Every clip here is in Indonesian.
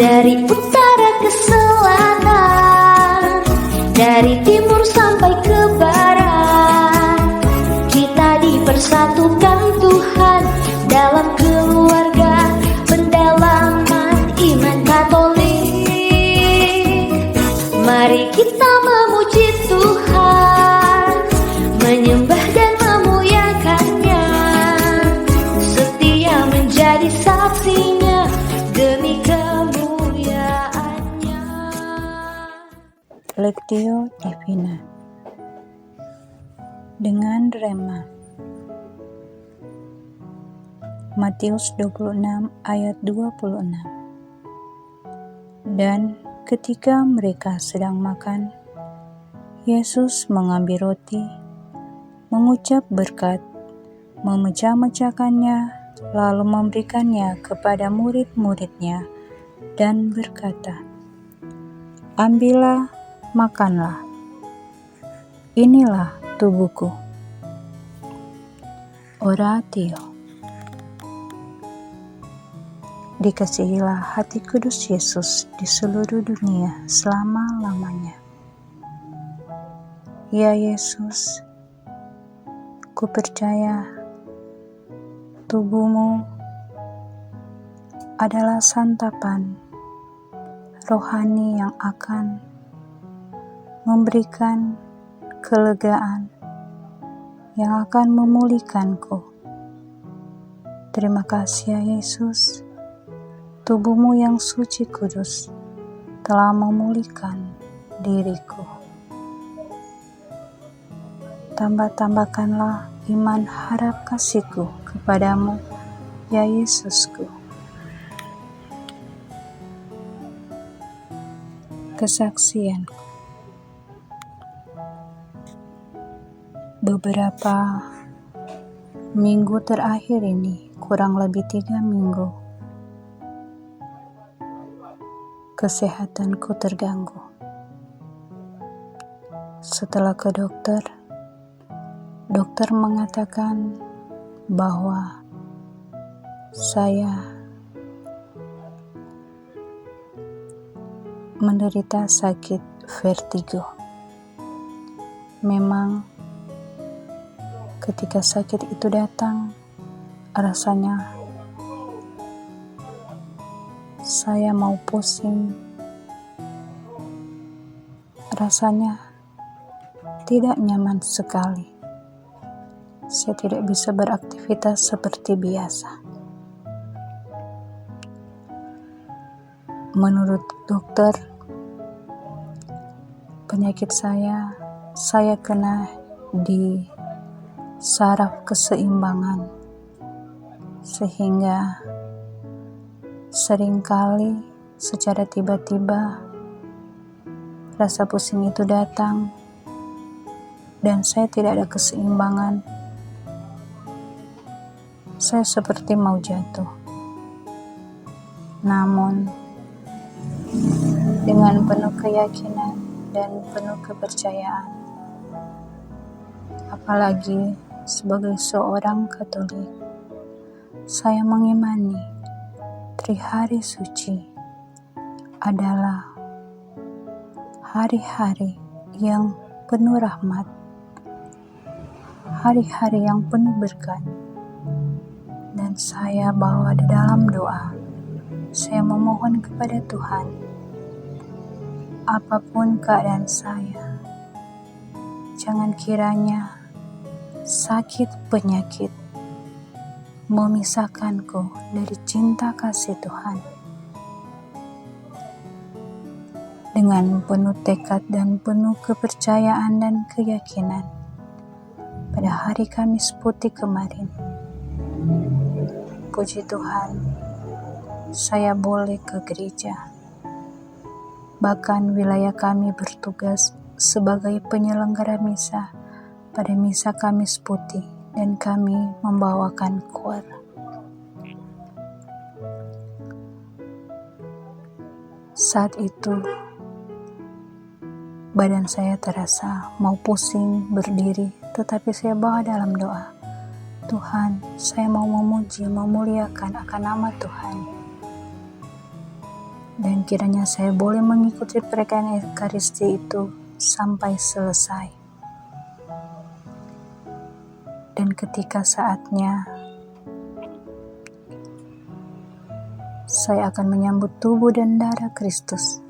Dari utara ke selatan, dari timur sampai ke barat, kita dipersatukan Tuhan dalam keluarga pendalaman iman Katolik. Mari kita memuji Tuhan, menyembah dan memuliakannya, setia menjadi saksinya demi kemuliaannya. Lectio Divina dengan Rema Matius 26 ayat 26. Dan ketika mereka sedang makan, Yesus mengambil roti, mengucap berkat, memecah-mecahkannya, lalu memberikannya kepada murid-muridnya dan berkata, "Ambillah, makanlah. Inilah tubuhku." Oratio. Dikasihilah hati kudus Yesus di seluruh dunia selama-lamanya. Ya Yesus, ku percaya tubuhmu adalah santapan rohani yang akan memberikan kelegaan, yang akan memulihkanku. Terima kasih ya Yesus, tubuhmu yang suci kudus telah memulihkan diriku. Tambah-tambahkanlah iman harap kasihku kepadamu, ya Yesusku. Kesaksianku. Beberapa minggu terakhir ini, kurang lebih 3 minggu, kesehatanku terganggu. Setelah ke dokter mengatakan bahwa saya menderita sakit vertigo. Memang ketika sakit itu datang, rasanya saya mau pusing, rasanya tidak nyaman sekali. Saya tidak bisa beraktivitas seperti biasa. Menurut dokter, penyakit saya kena di saraf keseimbangan, sehingga seringkali secara tiba-tiba rasa pusing itu datang dan saya tidak ada keseimbangan. Saya seperti mau jatuh. Namun dengan penuh keyakinan dan penuh kepercayaan, apalagi sebagai seorang Katolik, saya mengimani Trihari Suci adalah hari-hari yang penuh rahmat, hari-hari yang penuh berkat. Dan saya bawa di dalam doa, saya memohon kepada Tuhan, apapun keadaan saya, jangan kiranya sakit penyakit memisahkanku dari cinta kasih Tuhan. Dengan penuh tekad dan penuh kepercayaan dan keyakinan, pada hari Kamis Putih kemarin, puji Tuhan, saya boleh ke gereja. Bahkan wilayah kami bertugas sebagai penyelenggara misa pada misa Kamis Putih, dan kami membawakan koar. Saat itu badan saya terasa mau pusing berdiri, tetapi saya bawa dalam doa, Tuhan, saya mau memuji, memuliakan akan nama Tuhan. Dan kiranya saya boleh mengikuti perayaan Ekaristi itu sampai selesai. Dan ketika saatnya, saya akan menyambut tubuh dan darah Kristus.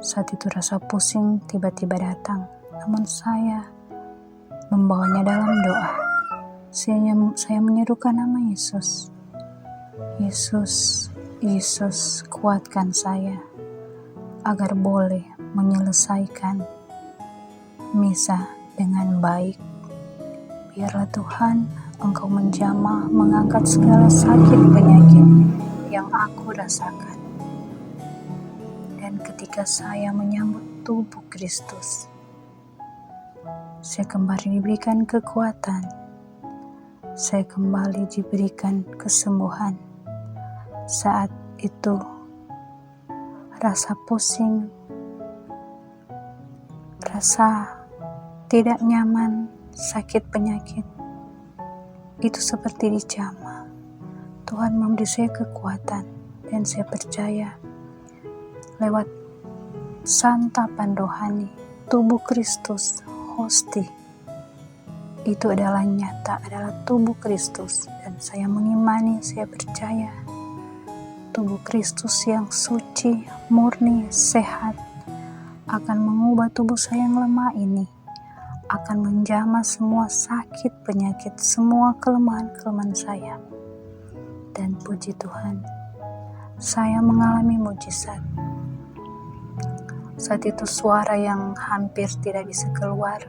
Saat itu rasa pusing tiba-tiba datang, namun saya membawanya dalam doa. Saya menyerukan nama Yesus. Yesus, Yesus, kuatkan saya agar boleh menyelesaikan misa dengan baik. Biarlah Tuhan, Engkau menjamah mengangkat segala sakit penyakit yang aku rasakan. Dan ketika saya menyambut tubuh Kristus, saya kembali diberikan kekuatan, saya kembali diberikan kesembuhan. Saat itu rasa pusing, rasa tidak nyaman, sakit penyakit itu seperti dijamah. Tuhan memberi saya kekuatan, dan saya percaya lewat santapan rohani tubuh Kristus, hosti itu adalah nyata, adalah tubuh Kristus. Dan saya mengimani, saya percaya tubuh Kristus yang suci, murni, sehat akan mengubah tubuh saya yang lemah ini, akan menjamah semua sakit, penyakit, semua kelemahan-kelemahan saya. Dan puji Tuhan, saya mengalami mujizat. Saat itu suara yang hampir tidak bisa keluar,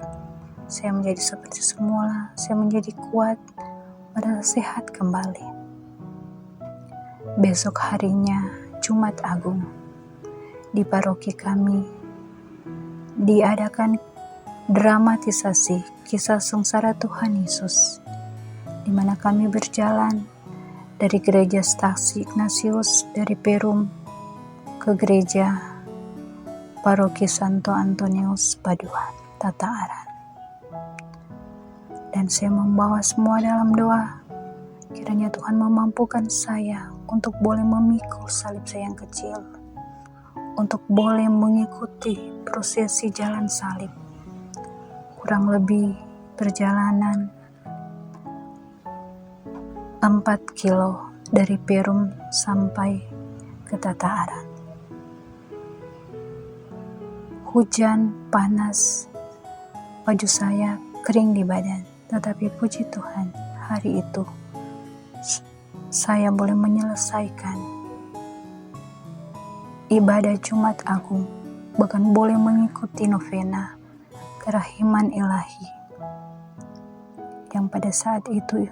saya menjadi seperti semula, saya menjadi kuat, merasa sehat kembali. Besok harinya, Jumat Agung, di paroki kami diadakan dramatisasi kisah sengsara Tuhan Yesus, di mana kami berjalan dari gereja Stasi Ignatius dari Perum ke gereja paroki Santo Antonius Padua, Tata Aran. Dan saya membawa semua dalam doa, kiranya Tuhan memampukan saya untuk boleh memikul salib saya yang kecil, untuk boleh mengikuti prosesi jalan salib. Kurang lebih perjalanan 4 kilo dari Perum sampai ke Tata Aran. Hujan, panas, baju saya kering di badan, tetapi puji Tuhan, hari itu saya boleh menyelesaikan ibadah Jumat Agung, bahkan boleh mengikuti novena kerahiman ilahi, yang pada saat itu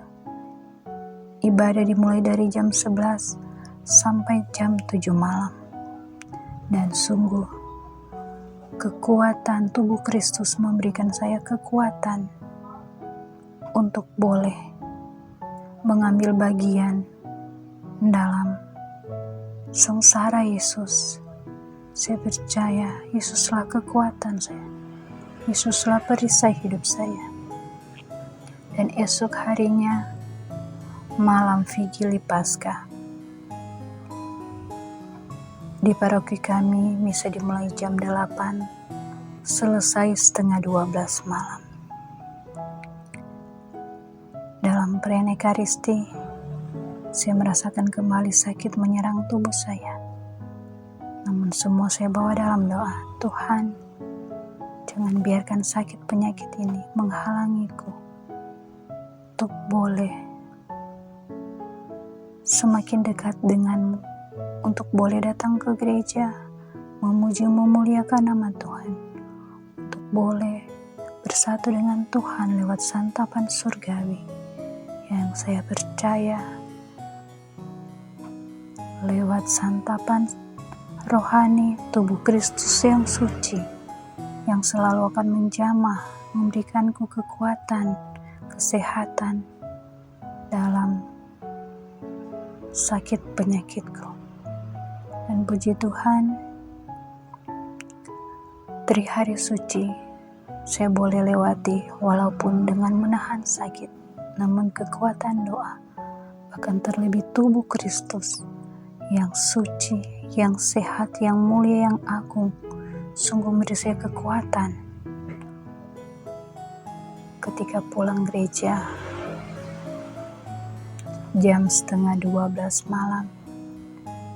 ibadah dimulai dari jam 11 sampai jam 7 malam. Dan sungguh kekuatan tubuh Kristus memberikan saya kekuatan untuk boleh mengambil bagian dalam sengsara Yesus. Saya percaya Yesuslah kekuatan saya, Yesuslah perisai hidup saya. Dan esok harinya malam Vigili Paskah, di paroki kami misa dimulai jam 8, selesai setengah 12 malam. Dalam perayaan Ekaristi, saya merasakan kembali sakit menyerang tubuh saya. Namun semua saya bawa dalam doa, Tuhan, jangan biarkan sakit penyakit ini menghalangiku untuk boleh semakin dekat denganmu, untuk boleh datang ke gereja, memuji memuliakan nama Tuhan, untuk boleh bersatu dengan Tuhan lewat santapan surgawi, yang saya percaya lewat santapan rohani tubuh Kristus yang suci, yang selalu akan menjamah, memberikanku kekuatan, kesehatan dalam sakit penyakitku. Dan puji Tuhan, dari hari suci saya boleh lewati walaupun dengan menahan sakit, namun kekuatan doa, bahkan terlebih tubuh Kristus yang suci, yang sehat, yang mulia, yang agung, sungguh memberi saya kekuatan. Ketika pulang gereja, jam 11:30 malam,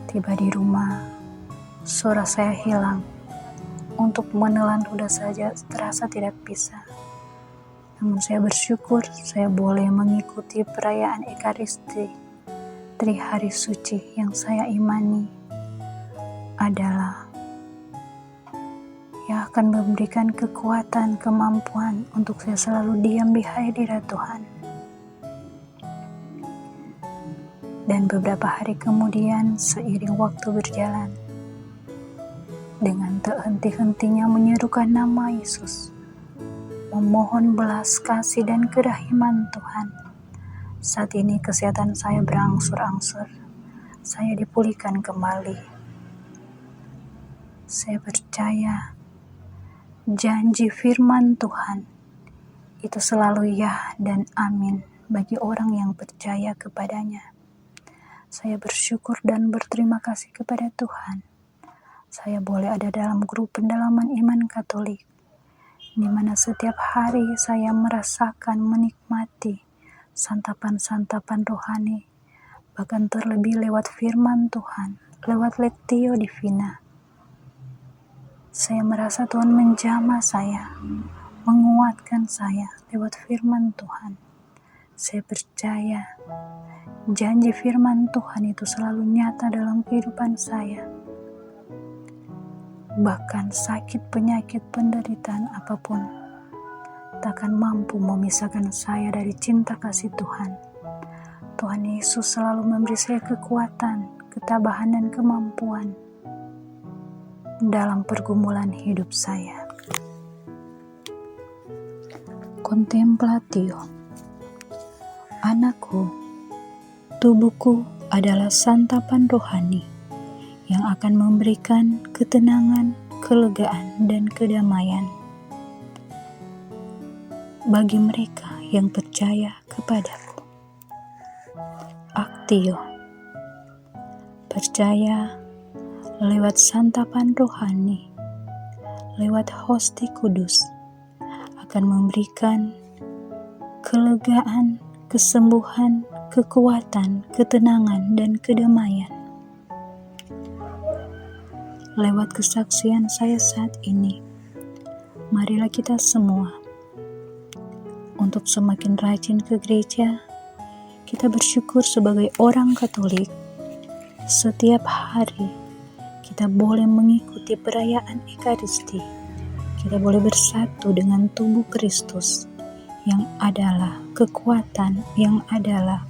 tiba di rumah, suara saya hilang. Untuk menelan ludah saja terasa tidak bisa. Namun saya bersyukur saya boleh mengikuti perayaan Ekaristi. Tri hari suci yang saya imani adalah yang akan memberikan kekuatan, kemampuan untuk saya selalu diam di hadirat Tuhan. Dan beberapa hari kemudian, seiring waktu berjalan, dengan tak henti-hentinya menyerukan nama Yesus, memohon belas kasih dan kerahiman Tuhan, saat ini kesehatan saya berangsur-angsur, saya dipulihkan kembali. Saya percaya janji firman Tuhan itu selalu ya dan amin bagi orang yang percaya kepadanya. Saya bersyukur dan berterima kasih kepada Tuhan. Saya boleh ada dalam grup pendalaman iman Katolik, di mana setiap hari saya merasakan, menikmati santapan-santapan rohani, bahkan terlebih lewat firman Tuhan, lewat Lectio Divina. Saya merasa Tuhan menjamah saya, menguatkan saya lewat firman Tuhan. Saya percaya janji firman Tuhan itu selalu nyata dalam kehidupan saya. Bahkan sakit, penyakit, penderitaan apapun takkan mampu memisahkan saya dari cinta kasih Tuhan. Tuhan Yesus selalu memberi saya kekuatan, ketabahan, dan kemampuan dalam pergumulan hidup saya. Contemplatio. Anakku, tubuhku adalah santapan rohani yang akan memberikan ketenangan, kelegaan, dan kedamaian bagi mereka yang percaya kepadaku. Actio. Percaya lewat santapan rohani, lewat hosti kudus, akan memberikan kelegaan, kesembuhan, kekuatan, ketenangan, dan kedamaian. Lewat kesaksian saya saat ini, marilah kita semua untuk semakin rajin ke gereja. Kita bersyukur sebagai orang Katolik, setiap hari kita boleh mengikuti perayaan Ekaristi. Kita boleh bersatu dengan tubuh Kristus yang adalah kekuatan, yang adalah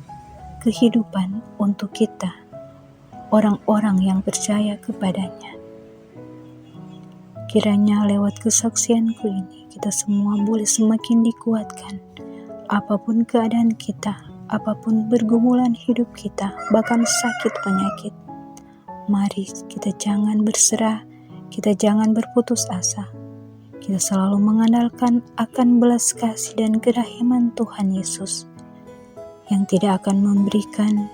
kehidupan untuk kita, orang-orang yang percaya kepadanya. Kiranya lewat kesaksianku ini, kita semua boleh semakin dikuatkan. Apapun keadaan kita, apapun pergumulan hidup kita, bahkan sakit penyakit, mari kita jangan berserah, kita jangan berputus asa. Kita selalu mengandalkan akan belas kasih dan kerahiman Tuhan Yesus, yang tidak akan memberikan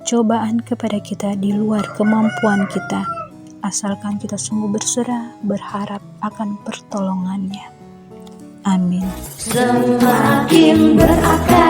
cobaan kepada kita di luar kemampuan kita, asalkan kita sungguh berserah, berharap akan pertolongannya. Amin. Semakin berakar